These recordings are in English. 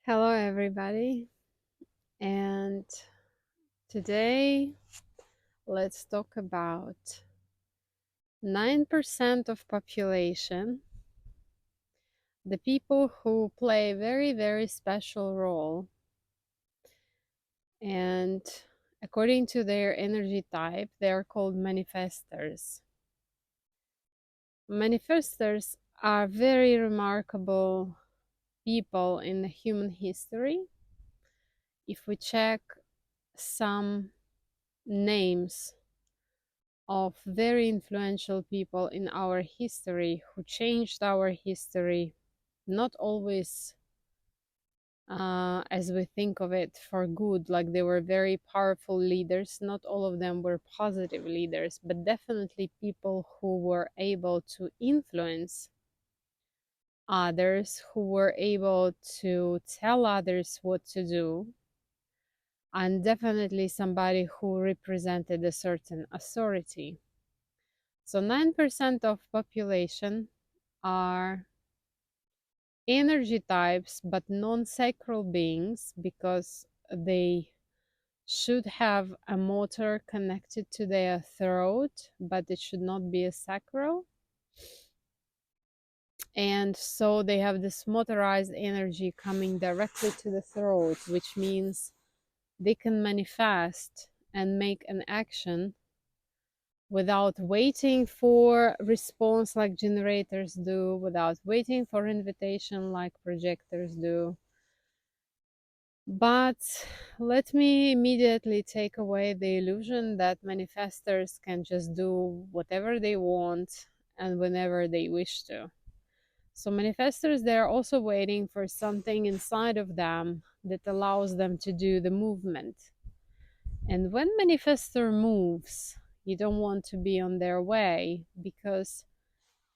Hello, everybody, and today let's talk about 9% of population, the people who play a very, very special role, and according to their energy type, they are called manifestors. Manifestors are very remarkable people in the human history. If we check some names of very influential people in our history who changed our history, not always as we think of it for good, like they were very powerful leaders. Not all of them were positive leaders, but definitely people who were able to influence others, who were able to tell others what to do, and definitely somebody who represented a certain authority. So 9% of population are energy types, but non-sacral beings because they should have a motor connected to their throat, but it should not be a sacral. And so they have this motorized energy coming directly to the throat, which means they can manifest and make an action without waiting for response like generators do, without waiting for invitation like projectors do. But let me immediately take away the illusion that manifestors can just do whatever they want and whenever they wish to. So manifestors, they're also waiting for something inside of them that allows them to do the movement. And when manifestor moves, you don't want to be on their way, because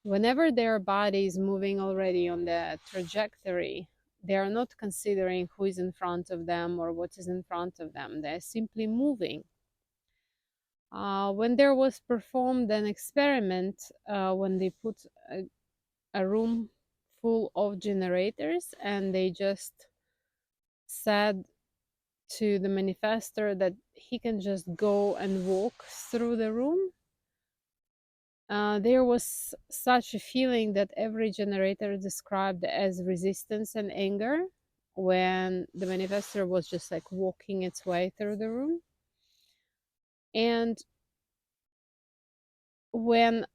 whenever their body is moving already on the trajectory, they are not considering who is in front of them or what is in front of them. They're simply moving. When there was performed an experiment, when they put a room full of generators and they just said to the manifestor that he can just go and walk through the room, there was such a feeling that every generator described as resistance and anger when the manifestor was just like walking its way through the room. And when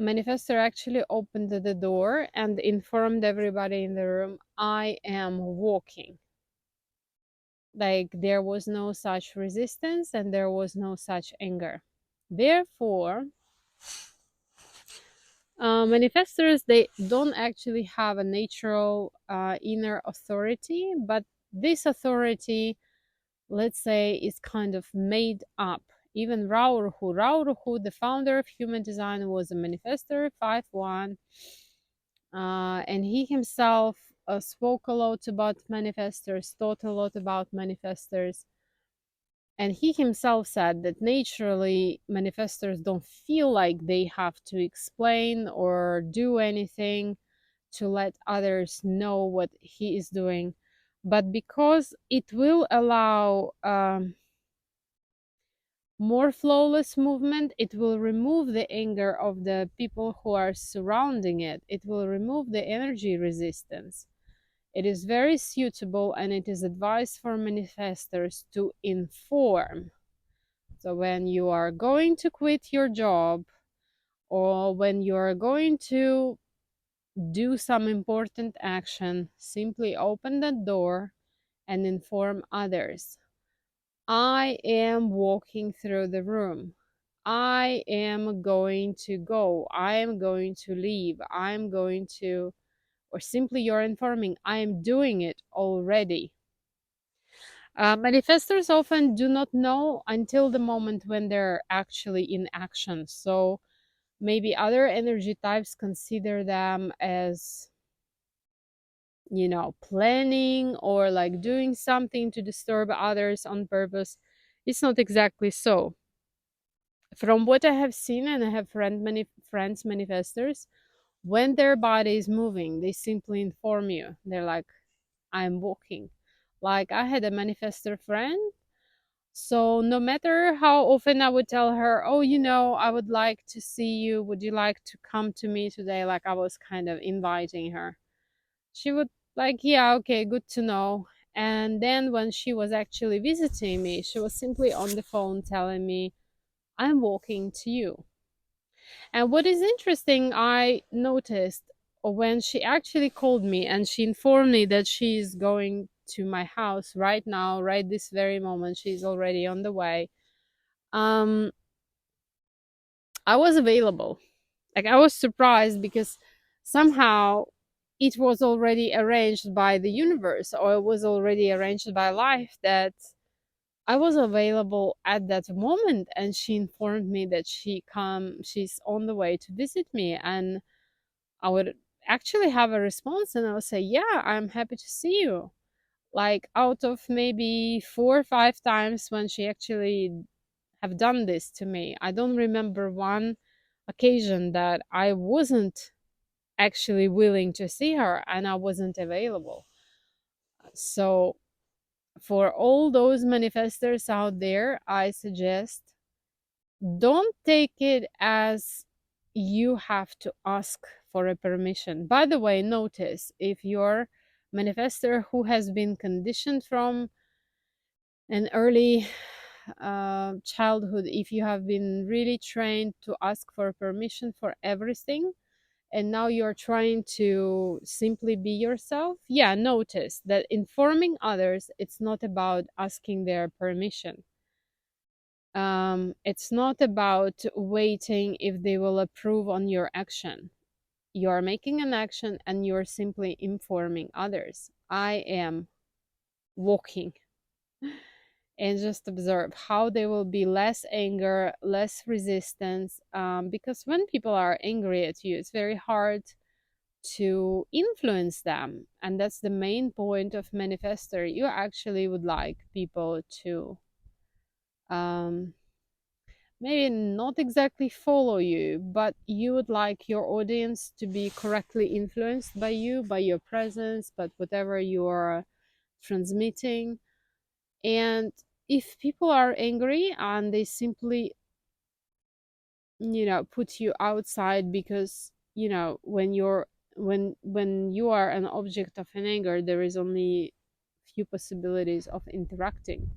manifestor actually opened the door and informed everybody in the room, I am walking, like there was no such resistance and there was no such anger. Therefore, manifestors, they don't actually have a natural inner authority, but this authority, let's say, is kind of made up. Even Raoruhu, the founder of human design, was a manifestor 5-1, and he himself spoke a lot about manifestors, taught a lot about manifestors. And he himself said that naturally manifestors don't feel like they have to explain or do anything to let others know what he is doing. But because it will allow more flawless movement, it will remove the anger of the people who are surrounding it. It will remove the energy resistance. It is very suitable and it is advised for manifestors to inform. So when you are going to quit your job or when you are going to do some important action, simply open that door and inform others. I am walking through the room. I am going to go. I am going to leave. I am going to, or simply you're informing, I am doing it already. Manifestors often do not know until the moment when they're actually in action. So maybe other energy types consider them as, planning or like doing something to disturb others on purpose. It's not exactly so. From what I have seen, and I have friends manifestors, when their body is moving, they simply inform you. They're like, I'm walking. Like, I had a manifestor friend, so no matter how often I would tell her, oh, I would like to see you, would you like to come to me today, like I was kind of inviting her, she would, like, yeah, okay, good to know. And then when she was actually visiting me, she was simply on the phone telling me, I'm walking to you. And what is interesting, I noticed when she actually called me and she informed me that she's going to my house right now, right this very moment, she's already on the way. Um, I was available. Like, I was surprised because somehow it was already arranged by the universe, or it was already arranged by life, that I was available at that moment, and she informed me that she's on the way to visit me, and I would actually have a response and I would say, yeah, I'm happy to see you. Like, out of maybe 4 or 5 times when she actually have done this to me, I don't remember one occasion that I wasn't actually willing to see her and I wasn't available. So, for all those manifestors out there, I suggest, don't take it as you have to ask for a permission. By the way, notice if you're manifestor who has been conditioned from an early childhood, if you have been really trained to ask for permission for everything, and now you're trying to simply be yourself, yeah, notice that informing others, it's not about asking their permission. It's not about waiting if they will approve on your action. You're making an action and you're simply informing others. I am walking, and just observe how there will be less anger, less resistance. Because when people are angry at you, it's very hard to influence them. And that's the main point of Manifestor. You actually would like people to um, maybe not exactly follow you, but you would like your audience to be correctly influenced by you, by your presence, but whatever you are transmitting. And if people are angry and they simply, put you outside, because, when you are an object of an anger, there is only few possibilities of interacting.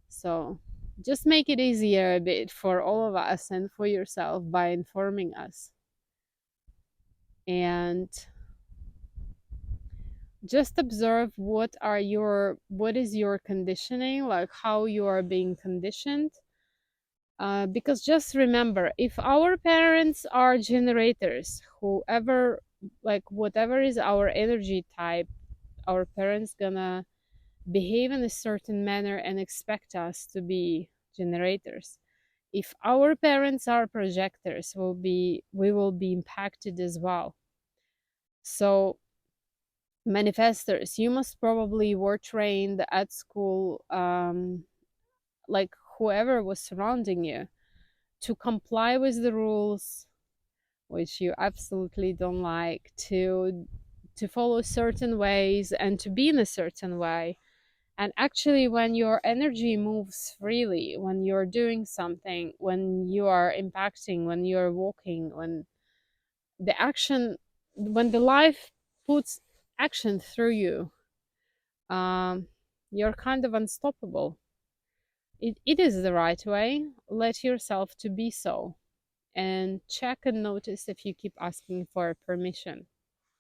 So just make it easier a bit for all of us and for yourself by informing us. And just observe what is your conditioning, like how you are being conditioned. Because just remember, if our parents are generators, whoever, like whatever is our energy type, our parents gonna behave in a certain manner and expect us to be generators. If our parents are projectors, we will be impacted as well. So, manifestors, you most probably were trained at school, like whoever was surrounding you, to comply with the rules, which you absolutely don't like, to follow certain ways and to be in a certain way. And actually, when your energy moves freely, when you're doing something, when you are impacting, when you're walking, the action when the life puts action through you, um, you're kind of unstoppable. It is the right way. Let yourself to be so, and check and notice if you keep asking for permission.